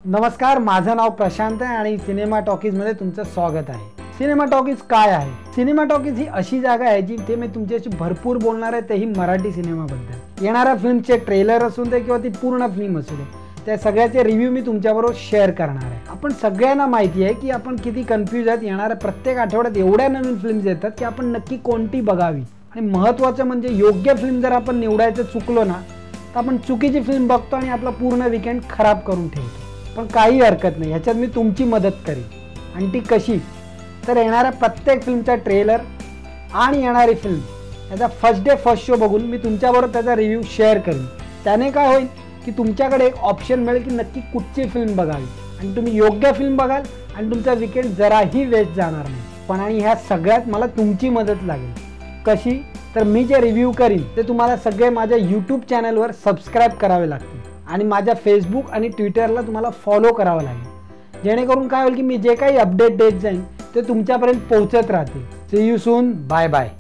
नमस्कार, माझं नाव प्रशांत आहे आणि सिनेमा टॉकीजमध्ये तुमचं स्वागत आहे। सिनेमा टॉकीज काय आहे? सिनेमा टॉकीज ही अशी जागा आहे जिथे मी तुमच्याशी भरपूर बोलणार आहे, तेही मराठी सिनेमाबद्दल। येणाऱ्या फिल्मचे ट्रेलर असून दे किंवा ती पूर्ण फिल्म असू दे, त्या सगळ्याचे रिव्ह्यू मी तुमच्याबरोबर शेअर करणार आहे। आपण सगळ्यांना माहिती आहे की आपण किती कन्फ्यूज आहेत। येणाऱ्या प्रत्येक आठवड्यात एवढ्या नवीन फिल्म्स येतात की आपण नक्की कोणती बघावी, आणि महत्त्वाचं म्हणजे योग्य फिल्म जर आपण निवडायचं चुकलो ना, तर आपण चुकीची फिल्म बघतो आणि आपला पूर्ण वीकेंड खराब करून ठेवतो। पण काही हरकत नाही, ह्याच्यात मी तुमची मदत करीन। आणि ती कशी? तर येणाऱ्या प्रत्येक फिल्मचा ट्रेलर आणि येणारी फिल्म याचा फर्स्ट डे फर्स्ट शो बघून मी तुमच्याबरोबर त्याचा रिव्ह्यू शेअर करीन। त्याने काय होईल की तुमच्याकडे एक ऑप्शन मिळेल की नक्की कुठची फिल्म बघावी, आणि तुम्ही योग्य फिल्म बघाल आणि तुमचा वीकेंड जराही वेस्ट जाणार नाही। पण आणि ह्या सगळ्यात मला तुमची मदत लागेल। कशी? तर मी जे रिव्ह्यू करीन ते तुम्हाला सगळे माझ्या यूट्यूब चॅनलवर सबस्क्राईब करावे लागतील आणि माझ्या फेसबुक आणि ट्विटरला तुम्हाला फॉलो करावं लागेल, जेणेकरून काय होईल की मी जे काही अपडेट देत जाईन ते तुमच्यापर्यंत पोहोचत राहतील। See you soon, bye bye.